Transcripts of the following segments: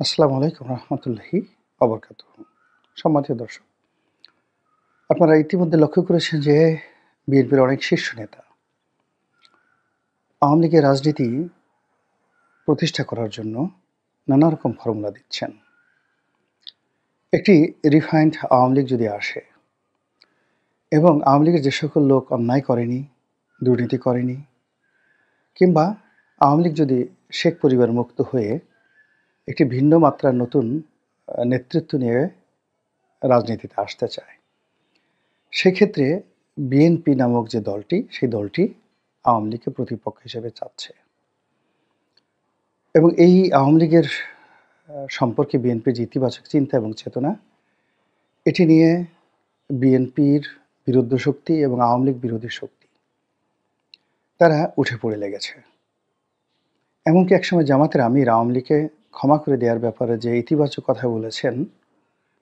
আসসালামু আলাইকুম রহমতুল্লাহি অবরকাতুহ। সম্মানিত দর্শক, আপনারা ইতিমধ্যে লক্ষ্য করেছেন যে বিএনপির অনেক শীর্ষ নেতা আওয়ামী লীগের রাজনীতি প্রতিষ্ঠা করার জন্য নানা রকম ফর্মুলা দিচ্ছেন। একটি রিফাইন্ড আওয়ামী লীগ যদি আসে এবং আওয়ামী লীগের যে সকল লোক অন্যায় করেনি, দুর্নীতি করেনি, কিংবা আওয়ামী লীগ যদি শেখ পরিবার মুক্ত হয়ে একটি ভিন্ন মাত্রার নতুন নেতৃত্ব নিয়ে রাজনীতিতে আসতে চায়, সেক্ষেত্রে বিএনপি নামক যে দলটি, সেই দলটি আওয়ামী লীগকে প্রতিপক্ষ হিসেবে চাচ্ছে এবং এই আওয়ামী লীগের সম্পর্কে বিএনপির যে ইতিবাচক চিন্তা এবং চেতনা, এটি নিয়ে বিএনপির বিরুদ্ধ শক্তি এবং আওয়ামী লীগ বিরোধী শক্তি তারা উঠে পড়ে লেগেছে। এমনকি একসময় জামাতের আমির আওয়ামী লীগকে ক্ষমা করে দেওয়ার ব্যাপারে যে ইতিবাচক কথা বলেছেন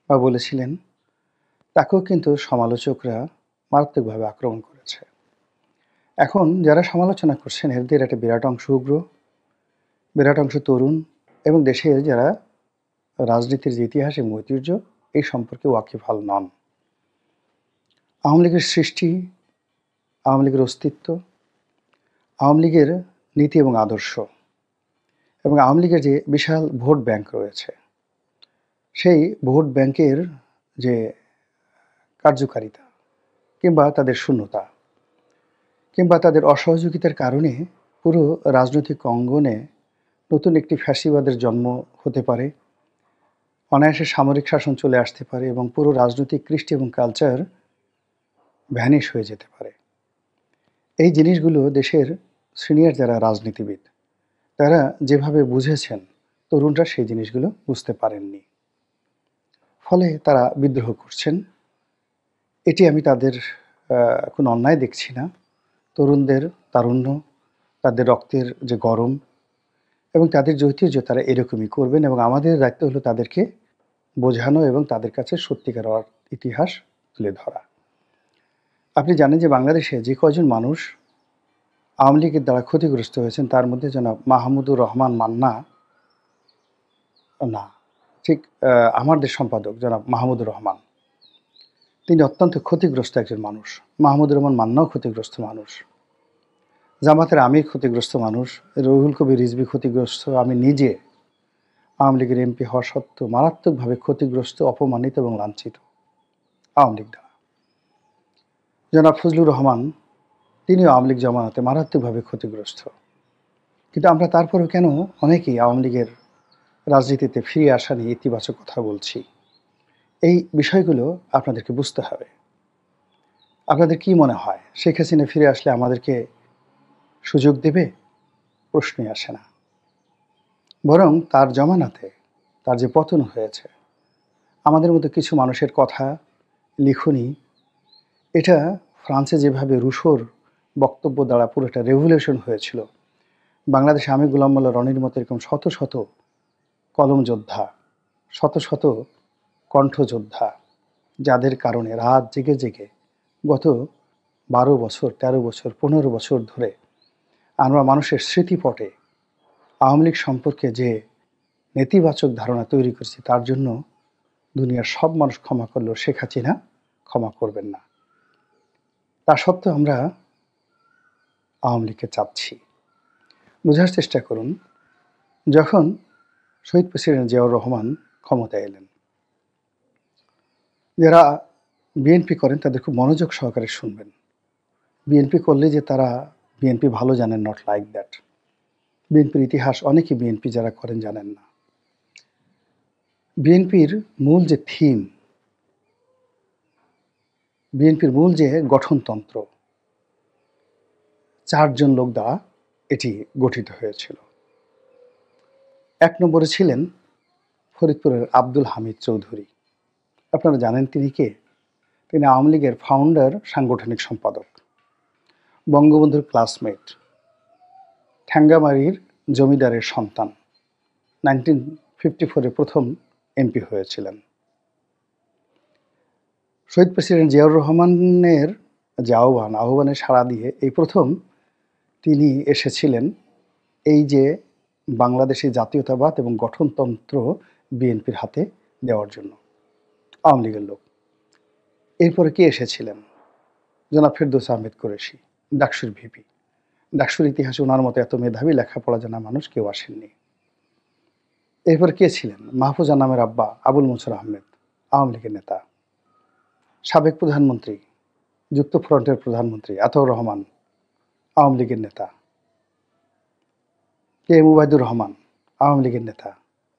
বা বলেছিলেন, তাকেও কিন্তু সমালোচকরা মারাত্মকভাবে আক্রমণ করেছে। এখন যারা সমালোচনা করছেন এদের একটা বিরাট অংশ উগ্র, বিরাট অংশ তরুণ এবং দেশের যারা রাজনীতির যে ইতিহাস এবং ঐতিহ্য এই সম্পর্কে ওয়াকিবহাল নন। আওয়ামী লীগের সৃষ্টি, আওয়ামী লীগের অস্তিত্ব, আওয়ামী লীগের নীতি এবং আদর্শ এবং আওয়ামী লীগের যে বিশাল ভোট ব্যাংক রয়েছে, সেই ভোট ব্যাংকের যে কার্যকারিতা কিংবা তাদের শূন্যতা কিংবা তাদের অসহযোগিতার কারণে পুরো রাজনৈতিক অঙ্গনে নতুন একটি ফ্যাসিবাদের জন্ম হতে পারে, অনায়াসে সামরিক শাসন চলে আসতে পারে এবং পুরো রাজনৈতিক কৃষ্টি এবং কালচার ভ্যানিশ হয়ে যেতে পারে। এই জিনিসগুলো দেশের সিনিয়র যারা রাজনীতিবিদ তারা যেভাবে বুঝেছেন, তরুণরা সেই জিনিসগুলো বুঝতে পারেননি, ফলে তারা বিদ্রোহ করছেন। এটি আমি তাদের কোনো অন্যায় দেখছি না। তরুণদের তারুণ্য, তাদের রক্তের যে গরম এবং তাদের যে ঐতিহ্য, তারা এরকমই করবেন এবং আমাদের দায়িত্ব হলো তাদেরকে বোঝানো এবং তাদের কাছে সত্যিকার ইতিহাস তুলে ধরা। আপনি জানেন যে বাংলাদেশে যে কয়জন মানুষ আওয়ামী লীগের দ্বারা ক্ষতিগ্রস্ত হয়েছেন, তার মধ্যে জনাব মাহমুদুর রহমান মান্না না, ঠিক আমার দেশ সম্পাদক জনাব মাহমুদুর রহমান, তিনি অত্যন্ত ক্ষতিগ্রস্ত একজন মানুষ। মাহমুদুর রহমান মান্নাও ক্ষতিগ্রস্ত মানুষ, জামাতের আমির ক্ষতিগ্রস্ত মানুষ, রুহুল কবির রিজভী ক্ষতিগ্রস্ত, আমি নিজে আওয়ামী লীগের এমপি হওয়া সত্ত্বেও মারাত্মকভাবে ক্ষতিগ্রস্ত, অপমানিত এবং লাঞ্ছিত আওয়ামী লীগ দ্বারা। জনাব ফজলুর রহমান, তিনিও আওয়ামী লীগ জমানাতে মারাত্মকভাবে ক্ষতিগ্রস্ত। কিন্তু আমরা তারপরেও কেন অনেকেই আওয়ামী লীগের রাজনীতিতে ফিরে আসা নিয়ে ইতিবাচক কথা বলছি? এই বিষয়গুলো আপনাদেরকে বুঝতে হবে। আপনাদের কি মনে হয় শেখ হাসিনা ফিরে আসলে আমাদেরকে সুযোগ দেবে? প্রশ্নই আসে না। বরং তার জমানাতে তার যে পতন হয়েছে, আমাদের মতো কিছু মানুষের কথা, লিখনি, এটা ফ্রান্সে যেভাবে রুশোর বক্তব্য দ্বারা পুরোটা রেভলিউশন হয়েছিল, বাংলাদেশে আমি গোলাম মোল্লা রনির মতো এরকম শত শত কলম যোদ্ধা, শত শত কণ্ঠযোদ্ধা, যাদের কারণে রাত জেগে জেগে গত 12 বছর, 13 বছর, 15 বছর ধরে আমরা মানুষের স্মৃতিপটে আওয়ামী লীগ সম্পর্কে যে নেতিবাচক ধারণা তৈরি করেছি, তার জন্য দুনিয়ার সব মানুষ ক্ষমা করলেও শেখ হাসিনা ক্ষমা করবেন না। তা সত্ত্বেও আমরা আওয়ামী লীগকে চাচ্ছি। বোঝার চেষ্টা করুন, যখন শহীদ প্রেসিডেন্ট জিয়াউর রহমান ক্ষমতায় এলেন, যারা বিএনপি করেন তাদের খুব মনোযোগ সহকারে শুনবেন। বিএনপি করলে যে তারা বিএনপি ভালো জানেন, নট লাইক দ্যাট। বিএনপির ইতিহাস অনেকে বিএনপি যারা করেন জানেন না। বিএনপির মূল যে থিম, বিএনপির মূল যে গঠনতন্ত্র, 4 জন লোক দ্বারা এটি গঠিত হয়েছিল। 1 নম্বরে ছিলেন ফরিদপুরের আব্দুল হামিদ চৌধুরী। আপনারা জানেন তিনি কে? তিনি আওয়ামী লীগের ফাউন্ডার, সাংগঠনিক সম্পাদক, বঙ্গবন্ধুর ক্লাসমেট, ঠ্যাঙ্গামারির জমিদারের সন্তান, 1954-এ প্রথম এমপি হয়েছিলেন। শহীদ প্রেসিডেন্ট জিয়াউর রহমানের যে আহ্বানে সাড়া দিয়ে এই প্রথম তিনি এসেছিলেন এই যে বাংলাদেশি জাতীয়তাবাদ এবং গঠনতন্ত্র বিএনপির হাতে দেওয়ার জন্য, আওয়ামী লীগের লোক। এরপরে কে এসেছিলেন? জনাব ফেরদৌস আহমেদ কুরেশি, ডাকসুর ভিপি। ডাকসুর ইতিহাসে ওনার মতো এত মেধাবী লেখাপড়া জানা মানুষ কেউ আসেননি। এরপর কে ছিলেন? মাহফুজা নামের আব্বা আবুল মনসুর আহমেদ, আওয়ামী লীগের নেতা। সাবেক প্রধানমন্ত্রী, যুক্তফ্রন্টের প্রধানমন্ত্রী আতাউর রহমান, আওয়ামী লীগের নেতা। কে এম উবাইদুর রহমান, আওয়ামী লীগের নেতা।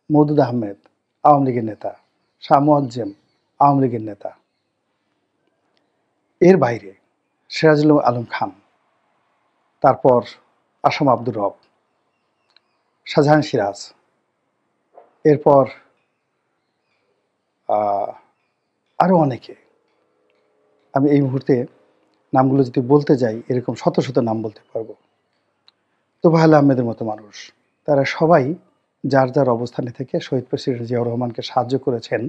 মওদুদ আহমেদ, আওয়ামী লীগের নেতা। শাহ মুয়াজ্জেম, আওয়ামী লীগের নেতা। এর বাইরে সিরাজুল আলম খান, তারপর আসাম আব্দুর রব, শাহজাহান সিরাজ, এরপর আরও অনেকে। আমি এই মুহূর্তে নামগুলো যদি বলতে যাই এরকম শত শত নাম বলতে পারবো। তোফায়েল আহমেদের মতো মানুষ, তারা সবাই যার যার অবস্থানে থেকে শহীদ প্রেসিডেন্ট জিয়াউর রহমানকে সাহায্য করেছেন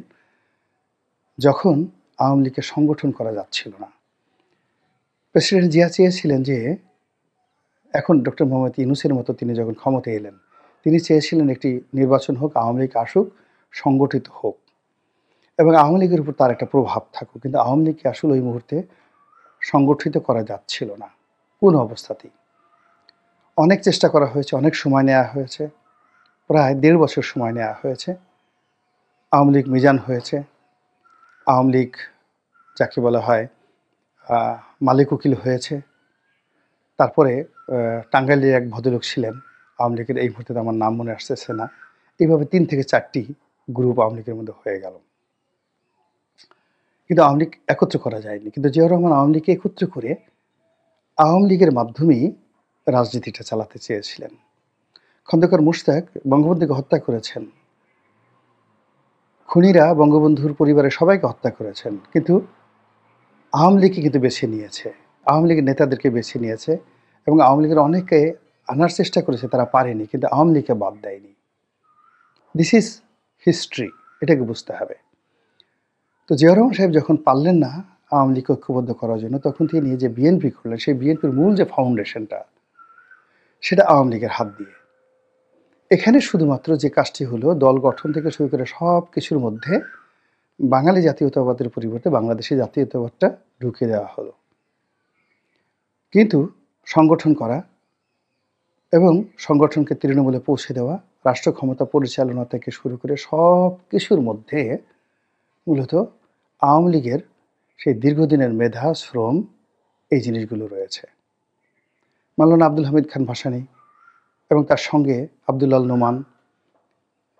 যখন আওয়ামী লীগকে সংগঠন করা যাচ্ছিল না। প্রেসিডেন্ট জিয়া চেয়েছিলেন যে, এখন ডক্টর মোহাম্মদ ইউনূসের মতো তিনি যখন ক্ষমতায় এলেন, তিনি চেয়েছিলেন একটি নির্বাচন হোক, আওয়ামী লীগ আসুক, সংগঠিত হোক এবং আওয়ামী লীগের উপর তার একটা প্রভাব থাকুক। কিন্তু আওয়ামী লীগকে আসলে ওই মুহূর্তে সংগঠিত করা যাচ্ছিল না কোনো অবস্থাতেই। অনেক চেষ্টা করা হয়েছে, অনেক সময় নেওয়া হয়েছে, প্রায় 1.5 বছর সময় নেওয়া হয়েছে। আওয়ামী লীগ মিজান হয়েছে, আওয়ামী লীগ যাকে বলা হয় মালিক উকিল হয়েছে। তারপরে টাঙ্গাইলের এক ভদ্রলোক ছিলেন আওয়ামী লীগের, এই মুহূর্তে আমার নাম মনে আসতেছে না। এইভাবে 3 থেকে 4টি গ্রুপ আওয়ামী লীগের মধ্যে হয়ে গেল, কিন্তু আওয়ামী লীগ একত্র করা যায়নি। কিন্তু জিয়াউর রহমান আওয়ামী লীগকে একত্র করে আওয়ামী লীগের মাধ্যমেই রাজনীতিটা চালাতে চেয়েছিলেন। খন্দকার মুশতাক বঙ্গবন্ধুকে হত্যা করেছেন, খুনিরা বঙ্গবন্ধুর পরিবারের সবাইকে হত্যা করেছেন, কিন্তু আওয়ামী লীগকে কিন্তু বেছে নিয়েছে, আওয়ামী লীগের নেতাদেরকে বেছে নিয়েছে এবং আওয়ামী লীগের অনেকে আনার চেষ্টা করেছে, তারা পারেনি, কিন্তু আওয়ামী লীগকে বাদ দেয়নি। দিস ইজ হিস্ট্রি, এটাকে বুঝতে হবে। তো জিয়াউর রহমান সাহেব যখন পারলেন না আওয়ামী লীগকে ঐক্যবদ্ধ করার জন্য, তখন তিনি যে বিএনপি করলেন, সেই বিএনপির মূল যে ফাউন্ডেশনটা, সেটা আওয়ামী লীগের হাত দিয়ে। এখানে শুধুমাত্র যে কাজটি হলো, দল গঠন থেকে শুরু করে সব কিছুর মধ্যে বাঙালি জাতীয়তাবাদের পরিবর্তে বাংলাদেশি জাতীয়তাবাদটা ঢুকে দেওয়া হলো। কিন্তু সংগঠন করা এবং সংগঠনকে তৃণমূলে পৌঁছে দেওয়া, রাষ্ট্র ক্ষমতা পরিচালনা থেকে শুরু করে সব কিছুর মধ্যে মূলত আওয়ামী লীগের সেই দীর্ঘদিনের মেধা, শ্রম, এই জিনিসগুলো রয়েছে। মাওলানা আব্দুল হামিদ খান ভাসানী এবং তার সঙ্গে আব্দুল নোমান,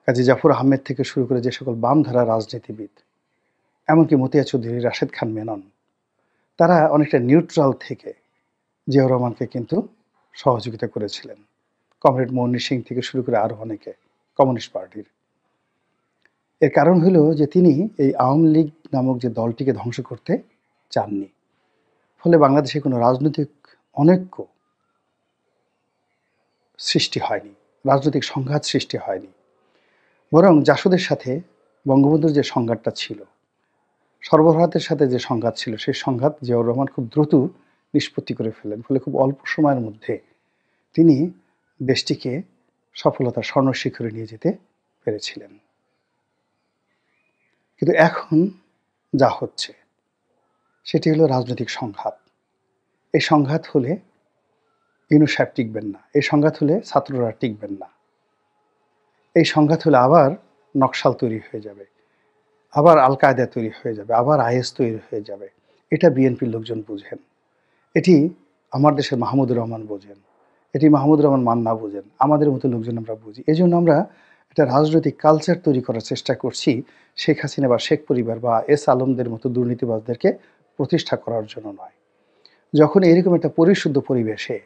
কাজী জাফর আহমেদ থেকে শুরু করে যে সকল বামধারা রাজনীতিবিদ, এমনকি মতিয়া চৌধুরী, রাশেদ খান মেনন, তারা অনেকটা নিউট্রাল থেকে জিয়াউর রহমানকে কিন্তু সহযোগিতা করেছিলেন। কমরেড মনির সিং থেকে শুরু করে আরও অনেকে কমিউনিস্ট পার্টির। এর কারণ হলো যে তিনি এই আওয়ামী লীগ নামক যে দলটিকে ধ্বংস করতে চাননি। ফলে বাংলাদেশে কোনো রাজনৈতিক অনৈক্য সৃষ্টি হয়নি, রাজনৈতিক সংঘাত সৃষ্টি হয়নি। বরং জাসদের সাথে বঙ্গবন্ধুর যে সংঘাতটা ছিল, সর্বভারতের সাথে যে সংঘাত ছিল, সেই সংঘাত জিয়াউর রহমান খুব দ্রুত নিষ্পত্তি করে ফেলেন। ফলে খুব অল্প সময়ের মধ্যে তিনি দেশটিকে সফলতার স্বর্ণশিখরে নিয়ে যেতে পেরেছিলেন। কিন্তু এখন যা হচ্ছে সেটি হলো রাজনৈতিক সংঘাত। এই সংঘাত হলে ইউনূস সাহেব টিকবেন না, এই সংঘাত হলে ছাত্ররা টিকবেন না, এই সংঘাত হলে আবার নকশাল তৈরি হয়ে যাবে, আবার আল কায়দা তৈরি হয়ে যাবে, আবার আইএস তৈরি হয়ে যাবে। এটা বিএনপির লোকজন বুঝেন, এটি আমার দেশের মাহমুদুর রহমান বোঝেন, এটি মাহমুদুর রহমান মান্না বোঝেন, আমাদের মতো লোকজন আমরা বুঝি। এই জন্য আমরা একটা রাজনৈতিক কালচার তৈরি করার চেষ্টা করছি, শেখ হাসিনা বা শেখ পরিবার বা এস আলমদের মতো দুর্নীতিবাজদেরকে প্রতিষ্ঠা করার জন্য নয়। যখন এরকম একটা পরিশুদ্ধ পরিবেশে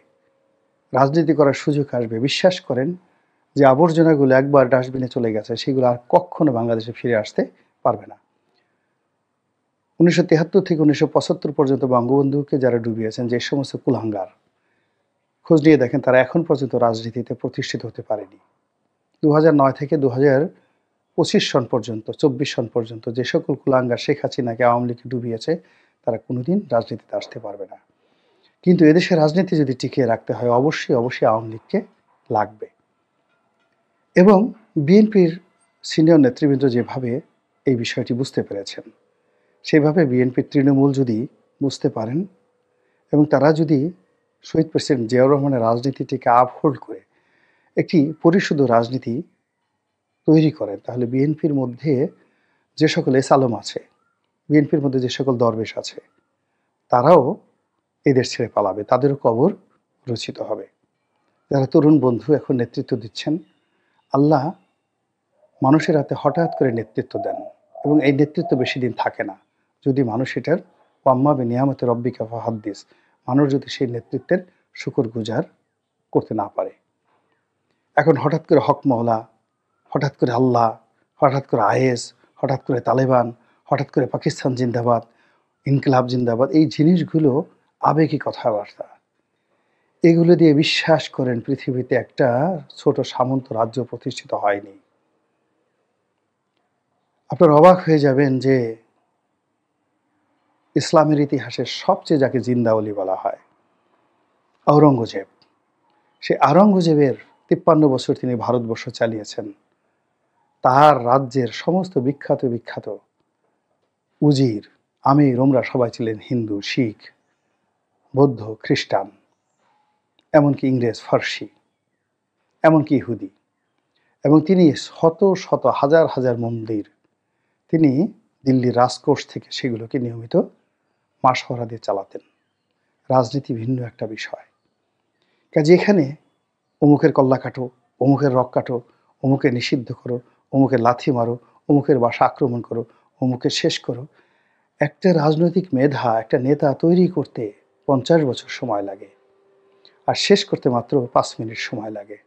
রাজনীতি করার সুযোগ আসবে, বিশ্বাস করেন যে আবর্জনাগুলো একবার ডাস্টবিনে চলে গেছে, সেগুলো আর কখনো বাংলাদেশে ফিরে আসতে পারবে না। 1973 থেকে 1975 পর্যন্ত বঙ্গবন্ধুকে যারা ডুবিয়েছেন, যে সমস্ত কুলাঙ্গার, খোঁজ নিয়ে দেখেন তারা এখন পর্যন্ত রাজনীতিতে প্রতিষ্ঠিত হতে পারেনি। 2009 থেকে 2025 সন পর্যন্ত, 24 সন পর্যন্ত যে সকল কুলাঙ্গার শেখ হাসিনাকে, আওয়ামী লীগকে ডুবিয়েছে, তারা কোনোদিন রাজনীতিতে আসতে পারবে না। কিন্তু এদেশের রাজনীতি যদি টিকিয়ে রাখতে হয়, অবশ্যই অবশ্যই আওয়ামী লীগকে লাগবে। এবং বিএনপির সিনিয়র নেতৃবৃন্দ যেভাবে এই বিষয়টি বুঝতে পেরেছেন, সেভাবে বিএনপির তৃণমূল যদি বুঝতে পারেন এবং তারা যদি শহীদ প্রেসিডেন্ট জিয়াউর রহমানের রাজনীতিটিকে আপহোল্ড করে একটি পরিশুদ্ধ রাজনীতি তৈরি করেন, তাহলে বিএনপির মধ্যে যে সকল এসালম আছে, বিএনপির মধ্যে যে সকল দরবেশ আছে, তারাও এদেশ ছেড়ে পালাবে, তাদেরও কবর রচিত হবে। যারা তরুণ বন্ধু এখন নেতৃত্ব দিচ্ছেন, আল্লাহ মানুষের হাতে হঠাৎ করে নেতৃত্ব দেন এবং এই নেতৃত্ব বেশি দিন থাকে না। যদি মানুষ এটার ওয়াম্মা বিনিয়ামতে রব্বিকা ফাহাদ্দিস, মানুষ যদি সেই নেতৃত্বের শুকর গুজার করতে না পারে। এখন হঠাৎ করে হক মহলা, হঠাৎ করে আল্লাহ, হঠাৎ করে আইএস, হঠাৎ করে তালেবান, হঠাৎ করে পাকিস্তান জিন্দাবাদ, ইনকিলাব জিন্দাবাদ, এই জিনিসগুলো আবেগী কথাবার্তা। এগুলো দিয়ে বিশ্বাস করেন পৃথিবীতে একটা ছোট সামন্ত রাজ্য প্রতিষ্ঠিত হয়নি। আপনারা অবাক হয়ে যাবেন যে ইসলামের ইতিহাসের সবচেয়ে যাকে জিন্দাওলি বলা হয়, আওরঙ্গজেব, সে আওরঙ্গজেবের 53 বছর তিনি ভারতবর্ষ চালিয়েছেন। তার রাজ্যের সমস্ত বিখ্যাত উজির, আমির, ওমরা সবাই ছিলেন হিন্দু, শিখ, বৌদ্ধ, খ্রিস্টান, এমনকি ইংরেজ, ফার্সি, এমনকি ইহুদি। এবং তিনি শত শত হাজার হাজার মন্দির তিনি দিল্লির রাজকোষ থেকে সেগুলোকে নিয়মিত মাসোহারা দিয়ে চালাতেন। রাজনীতি ভিন্ন একটা বিষয়। কাজে এখানে অমুকের কল্লা কাটো, অমুকের রক কাটো, অমুকে নিষিদ্ধ করো, অমুকের লাথি মারো, অমুকের বাসা আক্রমণ করো, অমুকে শেষ করো, একটা রাজনৈতিক মেধা, একটা নেতা তৈরি করতে 50 বছর সময় লাগে, আর শেষ করতে মাত্র 5 মিনিট সময় লাগে।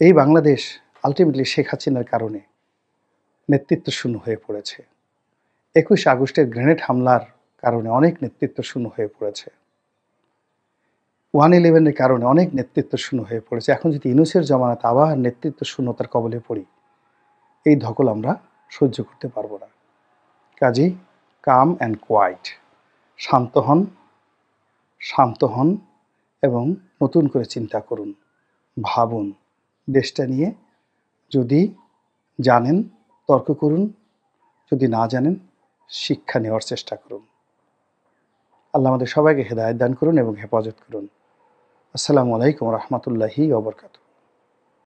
এই বাংলাদেশ আলটিমেটলি শেখ হাসিনার কারণে নেতৃত্ব শূন্য হয়ে পড়েছে। 21 আগস্টের গ্রেনেড হামলার কারণে অনেক নেতৃত্ব শূন্য হয়ে পড়েছে। 111-এর কারণে অনেক নেতৃত্ব শূন্য হয়ে পড়েছে। এখন যদি ইউনূসের জমানাতে আবার নেতৃত্ব শূন্যতার কবলে পড়ি, এই ধকল আমরা সহ্য করতে পারবো না। কাজেই কাম অ্যান্ড কোয়াইট, শান্ত হন এবং নতুন করে চিন্তা করুন, ভাবুন। দেশটা নিয়ে যদি জানেন তর্ক করুন, যদি না জানেন শিক্ষা নেওয়ার চেষ্টা করুন। আল্লাহ আমাদের সবাইকে হেদায়েত দান করুন এবং হেফাজত করুন। আসসালামু আলাইকুম ওয়া রাহমাতুল্লাহি ওয়া বারাকাতুহু।